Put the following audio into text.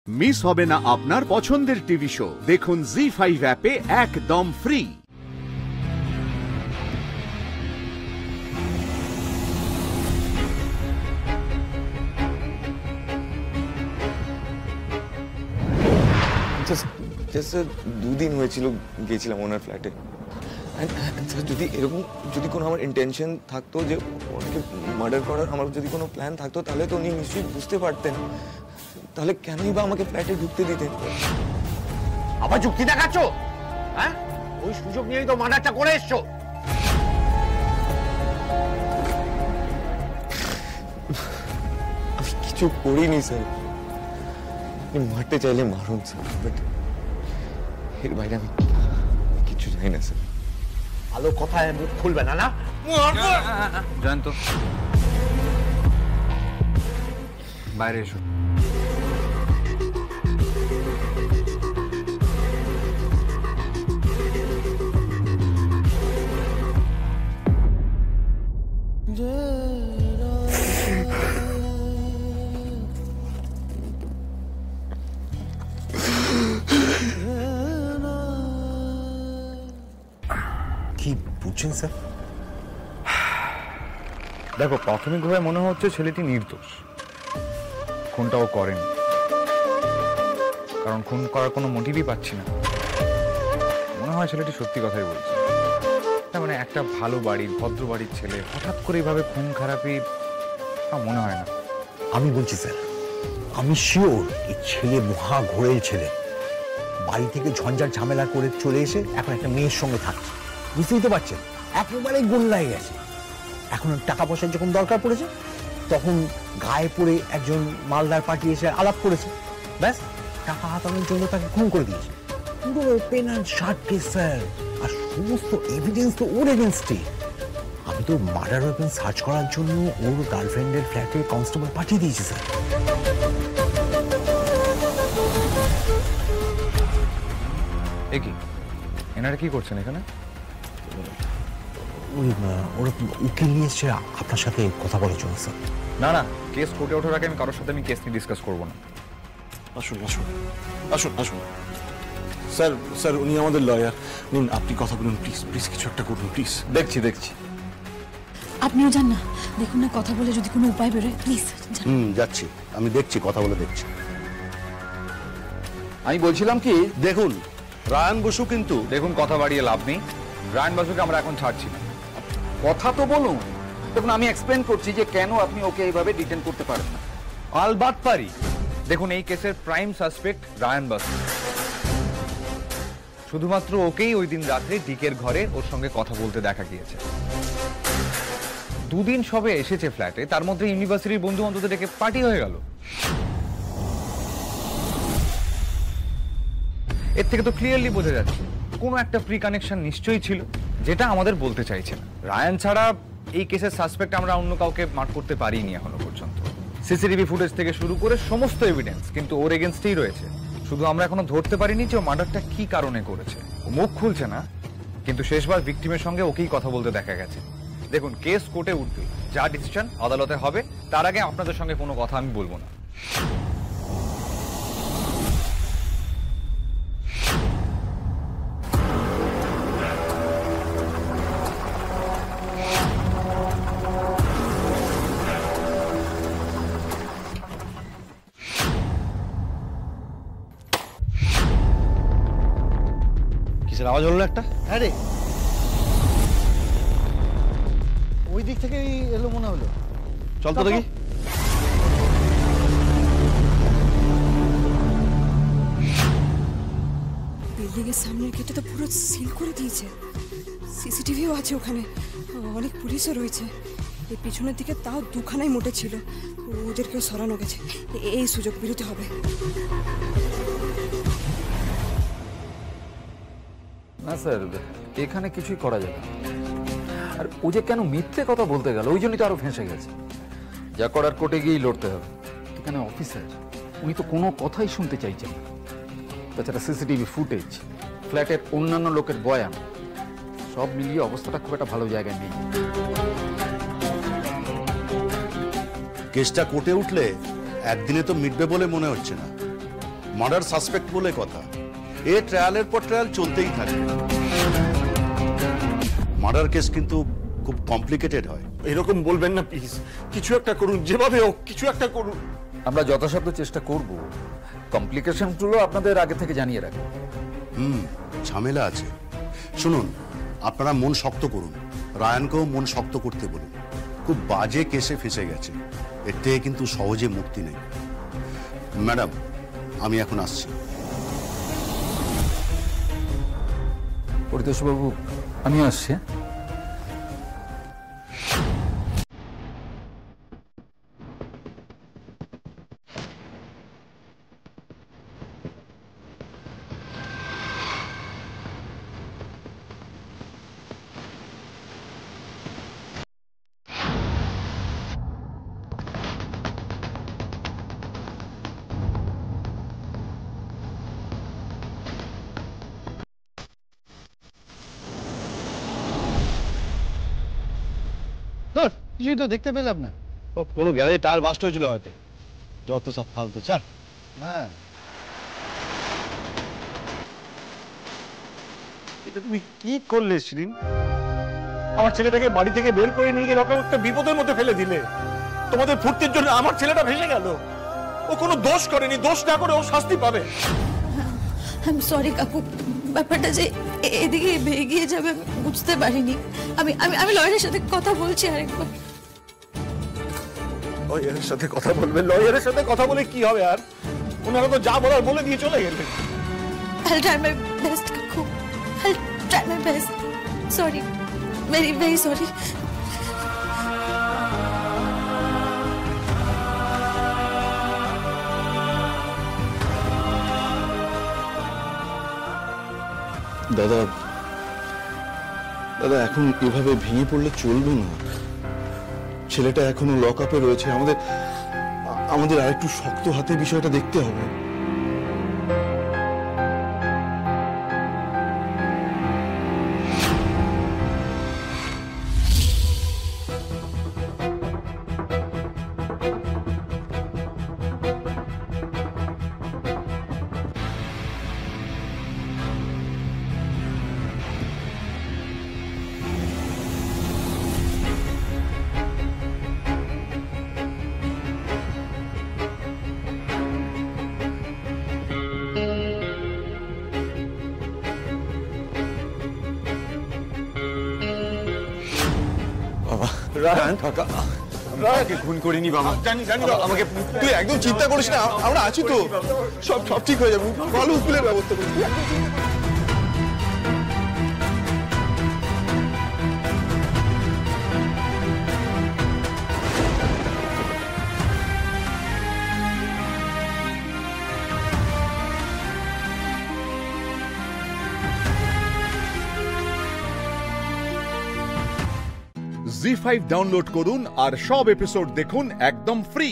Miss হবে না আপনার পছন্দের টিভি শো। দেখুন জি5 অ্যাপে একদম ফ্রি। দুদিন হয়েছিল গিয়েছিলাম ওনার ফ্ল্যাটে। যদি এরকম যদি কোনো আমার ইন্টেনশন থাকতো যে ওনাকে মার্ডার করার, আমার যদি কোনো প্ল্যান থাকতো, তাহলে তো উনি নিশ্চয়ই বুঝতে পারতেন। তাহলে কেনই বা আমাকে ফ্ল্যাটে ঢুকতে দিতেন? আবার যুক্তি দেখাচ্ছ? হ্যাঁ, ওই সুযোগ নিয়েই তো মার্ডারটা করে এসছো। আমি কিছু করিনি স্যার। মারতে চাইলে মারুন স্যার, বাট এর বাইরে আমি কিছু জানি না স্যার। ভালো কথায় মুখ খুলবে না। না জয়ন্ত, বাইরে এসো। কি বুঝছেন স্যার? দেখো, প্রাথমিকভাবে মনে হচ্ছে ছেলেটি নির্দোষ, খুনটাও করেনি, কারণ খুন করার কোনো মোটিভই পাচ্ছি না। মনে হয় ছেলেটি সত্যি কথাই বলছে। তার মানে একটা ভালো বাড়ির, ভদ্র বাড়ির ছেলে হঠাৎ করে এইভাবে খুন খারাপি মনে হয় না। আমি বলছি স্যার, আমি শিওর এই ছেলে মহা ঘোরেল ছেলে। বাড়ি থেকে ঝঞ্ঝাট ঝামেলা করে চলে এসে এখন একটা মেয়ের সঙ্গে থাকছে। বুঝতেই তো পারছেন, একেবারে গোল্লায় গেছে। এখন টাকা পয়সার যখন দরকার পড়েছে, তখন গায়ে পড়ে একজন মালদার পার্টি এসে আলাপ করেছে, ব্যাস টাকা হাতানোর জন্য তাকে খুন করে দিয়েছে। পুরো open and shut case sir, আর সমস্ত এভিডেন্স তো ওর এগেনস্টে। আমি তো মার্ডার ওয়েপন সার্চ করার জন্য ওর গার্লফ্রেন্ডের ফ্ল্যাটে কনস্টেবল পাঠিয়ে দিয়েছি স্যার। এ কি, এনারা কি করছেন এখানে? ওরা উকিল নিয়ে এসছে আপনার সাথে কথা বলার জন্য স্যার। না না, কেস কোর্টে ওঠার আগে আমি কারোর সাথে কেস নিয়ে ডিসকাস করবো না। আসুন আসুন আসুন আসুন স্যার, স্যার উনি আমাদের লয়ার। নিন, আপনি কথা বলুন প্লিজ, প্লিজ কিছু একটা করুন প্লিজ। দেখছি দেখছি। আপনিও যান না, দেখুন না কথা বলে যদি কোনো উপায় বেরোয়, প্লিজ। যাচ্ছি, আমি দেখছি, কথা বলে দেখছি। আমি বলছিলাম কি, দেখুন রায়ান বসু কিন্তু দেখুন কথা বাড়িয়ে লাভ নেই। রায়ান বসুকে আমরা এখন ছাড়ছি না। কথা তো বলুন। দেখুন, আমি এক্সপ্লেন করছি যে কেন আপনি ওকে এইভাবে ডিটেন করতে পারেন না। আলবাত পারি। দেখুন, এই কেসের প্রাইম সাসপেক্ট রায়ান বসু। শুধুমাত্র ওকেই ওই দিন রাত্রে ডিকের ঘরে ওর সঙ্গে কথা বলতে দেখা গিয়েছে। দুদিন সবে এসেছে ফ্ল্যাটে, তার মধ্যে ইউনিভার্সিটির বন্ধু বান্ধবদের ডেকে পার্টি হয়ে গেল। এর থেকে তো ক্লিয়ারলি বোঝা যাচ্ছে কোনো একটা প্রি কানেকশন নিশ্চয়ই ছিল, যেটা আমাদের বলতে চাইছে না। রায়ান ছাড়া এই কেসের সাসপেক্ট আমরা অন্য কাউকে মার্ক করতে পারিনি এখনো পর্যন্ত। সিসিটিভি ফুটেজ থেকে শুরু করে সমস্ত এভিডেন্স কিন্তু ওর এগেনস্টেই রয়েছে। শুধু আমরা এখনো ধরতে পারিনি যে ও মার্ডারটা কি কারণে করেছে। ও মুখ খুলছে না, কিন্তু শেষবার ভিকটিমের সঙ্গে ওকেই কথা বলতে দেখা গেছে। দেখুন, কেস কোর্টে উঠবে, যা ডিসিশন আদালতে হবে, তার আগে আপনাদের সঙ্গে কোনো কথা আমি বলবো না। কিসের আওয়াজ হলো একটা? হ্যাঁ রে, ওই দিক থেকে এলো মনে হলো। চল তো দেখি। বিল্ডিং এর সামনের গেটে তো পুরো সিল করে দিয়েছে। সিসিটিভিও আছে ওখানে, অনেক পুলিশও রয়েছে। এই পিছনের দিকে তাও দুখানাই মোটে ছিল, ওদেরকেও সরানো গেছে। এই সুযোগ বেরোতে হবে। না স্যার, এখানে কিছুই করা যাবে না। আর ও যে কেন মিথ্যে কথা বলতে গেল, ওই জন্যই তো আরো ফেঁসে গেছে। যা করার কোর্টে গিয়েই লড়তে হবে। এখানে অফিসার, উনি তো কোনো কথাই শুনতে চাইছেন না। তাছাড়া সিসিটিভি ফুটেজ, ফ্ল্যাটের অন্যান্য লোকের বয়ান, সব মিলিয়ে অবস্থাটা খুব একটা ভালো জায়গায় নেই। কেসটা কোর্টে উঠলে একদিনে তো মিটবে বলে মনে হচ্ছে না। মার্ডার সাসপেক্ট বলে কথা, এ ট্রায়ালের পর ট্রায়াল চলতেই থাকে। মার্ডার কেস কিন্তু খুব কমপ্লিকেটেড হয়। এরকম বলবেন না প্লিজ, কিছু একটা করুন, যেভাবে হোক কিছু একটা করুন। আমরা যথাসাধ্য চেষ্টা করব, কমপ্লিকেশনগুলো আপনাদের আগে থেকে জানিয়ে রাখবো। ঝামেলা আছে। শুনুন, আপনারা মন শক্ত করুন, রায়ানকেও মন শক্ত করতে বলুন। খুব বাজে কেসে ফেসে গেছে, এর থেকে কিন্তু সহজে মুক্তি নেই। ম্যাডাম, আমি এখন আসছি। পরিতোষবাবু, আমি আসছি। কিছুই তো দেখতে পেলাম না। ও কোনো গ্যারেজে টায়ার বাস্ট হয়েছিল হয়তো। যত সব ফালতু চার। হ্যাঁ, এটা তুমি কি করলে শিরিন? আমার ছেলেটাকে বাড়ি থেকে বের করে নিয়ে গিয়ে এরকম একটা বিপদের মধ্যে ফেলে দিলে। তোমাদের ফুর্তির জন্য আমার ছেলেটা ভেসে গেল। ও কোনো দোষ করেনি, দোষ না করে ও শাস্তি পাবে। আই এম সরি কাকু, ব্যাপারটা যে এদিকে এগিয়ে যাবে বুঝতে পারিনি। আমি আমি আমি লয়ারের সাথে কথা বলছি আরেকবার। লয়ারের সাথে কথা বলবে? লয়ারের সাথে কথা বলে কি হবে? আর ওনারা তো যা বলার বলে দিয়ে চলে গেলেন। I'll try my best, কাকু। I'll try my best. Sorry, very very sorry. দাদা, দাদা এখন এভাবে ভেঙে পড়লে চলবে না। ছেলেটা এখনো লক আপে রয়েছে। আমাদের আরেকটু শক্ত হাতে বিষয়টা দেখতে হবে। রায়ান কাকা, রায়ানকে খুন করিনি বাবা। জানি জানি বাবা, আমাকে তুই একদম চিন্তা করিস না, আমরা আছি তো, সব সব ঠিক হয়ে যাবে। ভালো উকিলের ব্যবস্থা করি। জি5 ডাউনলোড করুন আর সব এপিসোড দেখুন একদম ফ্রি।